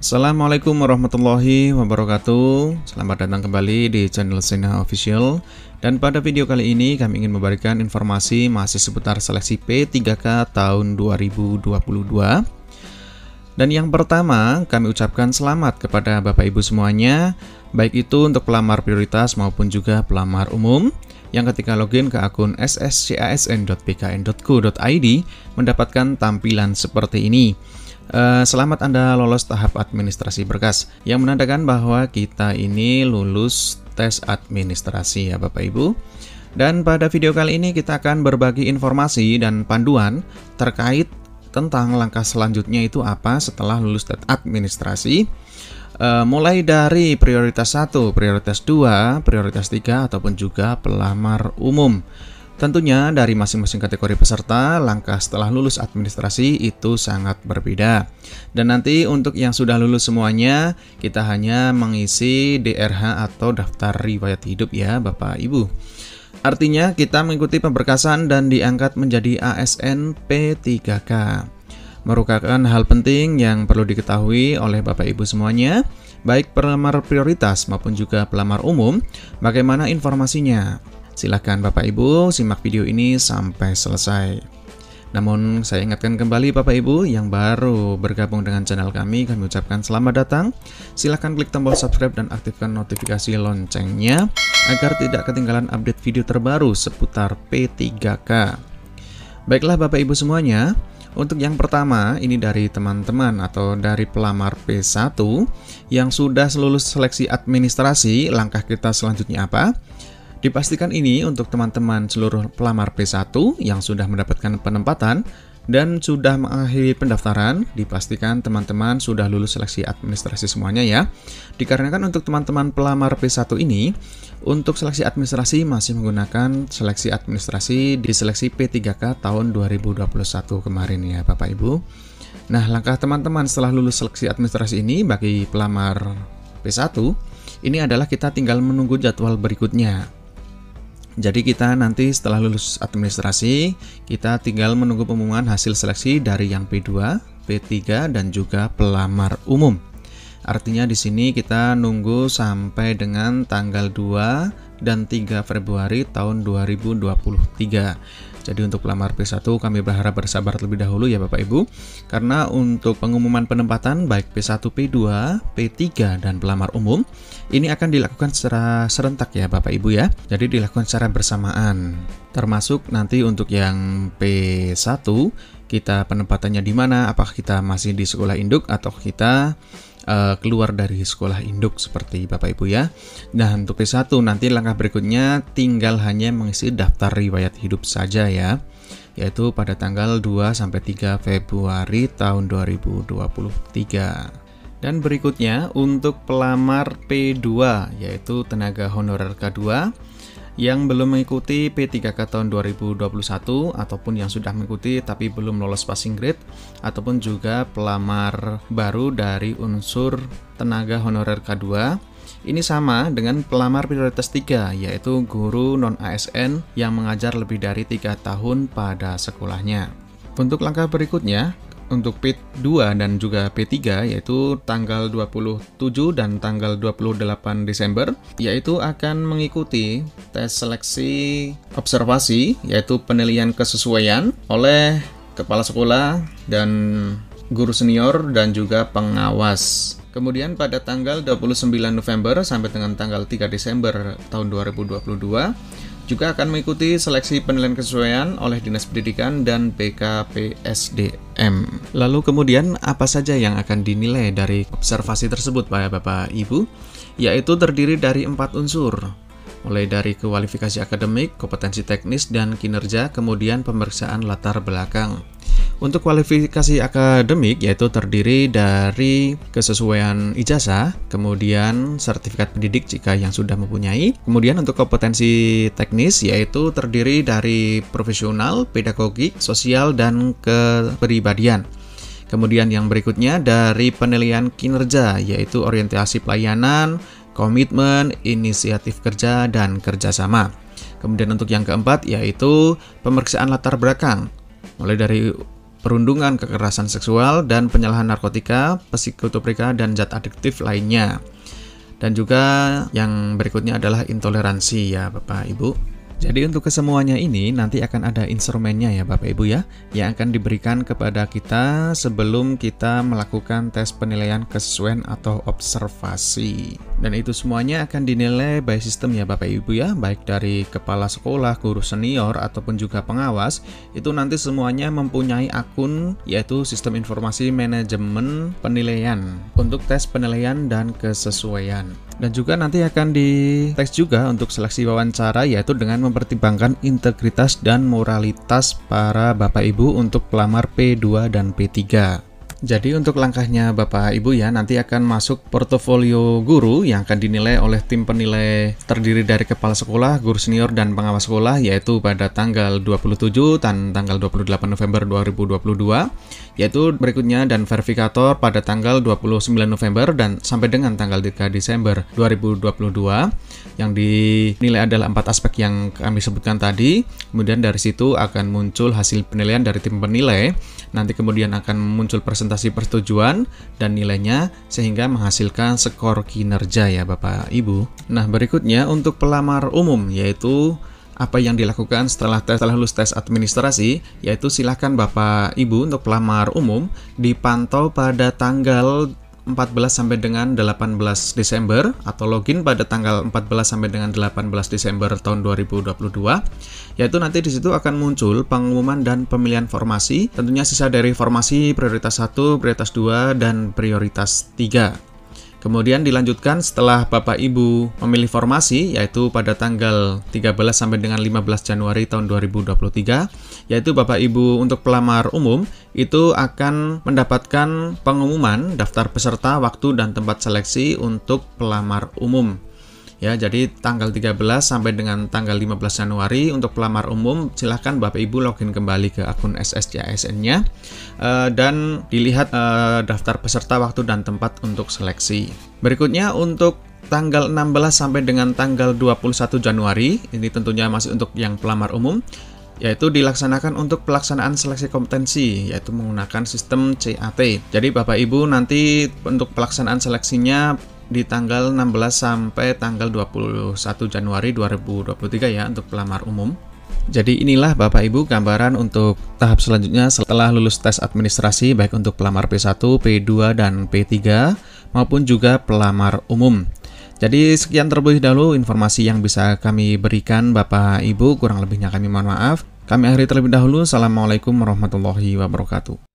Assalamualaikum warahmatullahi wabarakatuh. Selamat datang kembali di channel Sena Official. Dan pada video kali ini kami ingin memberikan informasi masih seputar seleksi P3K tahun 2022. Dan yang pertama, kami ucapkan selamat kepada Bapak Ibu semuanya, baik itu untuk pelamar prioritas maupun juga pelamar umum yang ketika login ke akun sscsn.bkn.go.id mendapatkan tampilan seperti ini. Selamat Anda lolos tahap administrasi berkas, yang menandakan bahwa kita ini lulus tes administrasi ya Bapak Ibu. Dan pada video kali ini kita akan berbagi informasi dan panduan terkait tentang langkah selanjutnya itu apa setelah lulus tes administrasi, mulai dari prioritas 1, prioritas 2, prioritas 3, ataupun juga pelamar umum. Tentunya dari masing-masing kategori peserta, langkah setelah lulus administrasi itu sangat berbeda. Dan nanti untuk yang sudah lulus semuanya, kita hanya mengisi DRH atau daftar riwayat hidup ya Bapak Ibu. Artinya kita mengikuti pemberkasan dan diangkat menjadi ASN P3K. Merupakan hal penting yang perlu diketahui oleh Bapak Ibu semuanya, baik pelamar prioritas maupun juga pelamar umum. Bagaimana informasinya? Silahkan Bapak Ibu simak video ini sampai selesai. Namun saya ingatkan kembali Bapak Ibu yang baru bergabung dengan channel kami ucapkan selamat datang. Silahkan klik tombol subscribe dan aktifkan notifikasi loncengnya agar tidak ketinggalan update video terbaru seputar P3K. Baiklah Bapak Ibu semuanya, untuk yang pertama ini dari teman-teman atau dari pelamar P1 yang sudah lulus seleksi administrasi, langkah kita selanjutnya apa? Dipastikan ini untuk teman-teman seluruh pelamar P1 yang sudah mendapatkan penempatan dan sudah mengakhiri pendaftaran. Dipastikan teman-teman sudah lulus seleksi administrasi semuanya ya. Dikarenakan untuk teman-teman pelamar P1 ini, untuk seleksi administrasi masih menggunakan seleksi administrasi di seleksi P3K tahun 2021 kemarin ya Bapak Ibu. Nah, langkah teman-teman setelah lulus seleksi administrasi ini bagi pelamar P1, ini adalah kita tinggal menunggu jadwal berikutnya. Jadi kita nanti setelah lulus administrasi, kita tinggal menunggu pengumuman hasil seleksi dari yang P2, P3, dan juga pelamar umum. Artinya di sini kita nunggu sampai dengan tanggal 2 dan 3 Februari tahun 2023. Jadi untuk pelamar P1 kami berharap bersabar terlebih dahulu ya Bapak Ibu. Karena untuk pengumuman penempatan baik P1, P2, P3, dan pelamar umum ini akan dilakukan secara serentak ya Bapak Ibu ya. Jadi dilakukan secara bersamaan. Termasuk nanti untuk yang P1 kita penempatannya di mana? Apakah kita masih di sekolah induk atau kita keluar dari sekolah induk seperti Bapak Ibu ya. Nah, untuk P1 nanti langkah berikutnya tinggal hanya mengisi daftar riwayat hidup saja ya, yaitu pada tanggal 2 sampai 3 Februari tahun 2023. Dan berikutnya untuk pelamar P2 yaitu tenaga honorer K2 yang belum mengikuti P3K tahun 2021 ataupun yang sudah mengikuti tapi belum lolos passing grade, ataupun juga pelamar baru dari unsur tenaga honorer K2. Ini sama dengan pelamar prioritas 3 yaitu guru non-ASN yang mengajar lebih dari 3 tahun pada sekolahnya. Untuk langkah berikutnya untuk P2 dan juga P3 yaitu tanggal 27 dan tanggal 28 Desember yaitu akan mengikuti tes seleksi observasi yaitu penilaian kesesuaian oleh kepala sekolah dan guru senior dan juga pengawas. Kemudian pada tanggal 29 November sampai dengan tanggal 3 Desember tahun 2022 juga akan mengikuti seleksi penilaian kesesuaian oleh Dinas Pendidikan dan BKPSDM. Lalu kemudian apa saja yang akan dinilai dari observasi tersebut Bapak Ibu? Yaitu terdiri dari 4 unsur. Mulai dari kualifikasi akademik, kompetensi teknis, dan kinerja, kemudian pemeriksaan latar belakang. Untuk kualifikasi akademik yaitu terdiri dari kesesuaian ijazah, kemudian sertifikat pendidik jika yang sudah mempunyai. Kemudian untuk kompetensi teknis yaitu terdiri dari profesional, pedagogik, sosial, dan kepribadian. Kemudian yang berikutnya dari penilaian kinerja yaitu orientasi pelayanan, komitmen, inisiatif kerja, dan kerjasama. Kemudian untuk yang keempat yaitu pemeriksaan latar belakang. Mulai dari perundungan, kekerasan seksual, dan penyalahan narkotika, psikotropika, dan zat adiktif lainnya. Dan juga yang berikutnya adalah intoleransi ya Bapak Ibu. Jadi untuk kesemuanya ini nanti akan ada instrumennya ya Bapak Ibu ya, yang akan diberikan kepada kita sebelum kita melakukan tes penilaian kesesuaian atau observasi. Dan itu semuanya akan dinilai by system ya Bapak Ibu ya, baik dari kepala sekolah, guru senior, ataupun juga pengawas. Itu nanti semuanya mempunyai akun, yaitu sistem informasi manajemen penilaian untuk tes penilaian dan kesesuaian. Dan juga nanti akan dites juga untuk seleksi wawancara, yaitu dengan mempertimbangkan integritas dan moralitas para Bapak Ibu untuk pelamar P2 dan P3. Jadi untuk langkahnya Bapak Ibu ya, nanti akan masuk portofolio guru yang akan dinilai oleh tim penilai terdiri dari kepala sekolah, guru senior, dan pengawas sekolah, yaitu pada tanggal 27 dan tanggal 28 November 2022, yaitu berikutnya, dan verifikator pada tanggal 29 November dan sampai dengan tanggal 3 Desember 2022, yang dinilai adalah 4 aspek yang kami sebutkan tadi. Kemudian dari situ akan muncul hasil penilaian dari tim penilai, nanti kemudian akan muncul presentasi persetujuan dan nilainya sehingga menghasilkan skor kinerja ya Bapak Ibu. Nah, berikutnya untuk pelamar umum, yaitu apa yang dilakukan setelah lulus tes administrasi, yaitu silakan Bapak Ibu untuk pelamar umum dipantau pada tanggal 14 sampai dengan 18 Desember atau login pada tanggal 14 sampai dengan 18 Desember tahun 2022, yaitu nanti di situ akan muncul pengumuman dan pemilihan formasi, tentunya sisa dari formasi prioritas 1, prioritas 2, dan prioritas 3. Kemudian dilanjutkan setelah Bapak Ibu memilih formasi, yaitu pada tanggal 13 sampai dengan 15 Januari tahun 2023, yaitu Bapak Ibu untuk pelamar umum itu akan mendapatkan pengumuman daftar peserta, waktu, dan tempat seleksi untuk pelamar umum. Ya, jadi tanggal 13 sampai dengan tanggal 15 Januari untuk pelamar umum, silahkan Bapak Ibu login kembali ke akun SSCASN-nya dan dilihat daftar peserta, waktu, dan tempat untuk seleksi. Berikutnya untuk tanggal 16 sampai dengan tanggal 21 Januari, ini tentunya masih untuk yang pelamar umum, yaitu dilaksanakan untuk pelaksanaan seleksi kompetensi, yaitu menggunakan sistem CAT. Jadi Bapak Ibu nanti untuk pelaksanaan seleksinya di tanggal 16 sampai tanggal 21 Januari 2023 ya untuk pelamar umum. Jadi inilah Bapak Ibu gambaran untuk tahap selanjutnya setelah lulus tes administrasi, baik untuk pelamar P1, P2, dan P3 maupun juga pelamar umum. Jadi sekian terlebih dahulu informasi yang bisa kami berikan Bapak Ibu, kurang lebihnya kami mohon maaf. Kami akhiri terlebih dahulu. Assalamualaikum warahmatullahi wabarakatuh.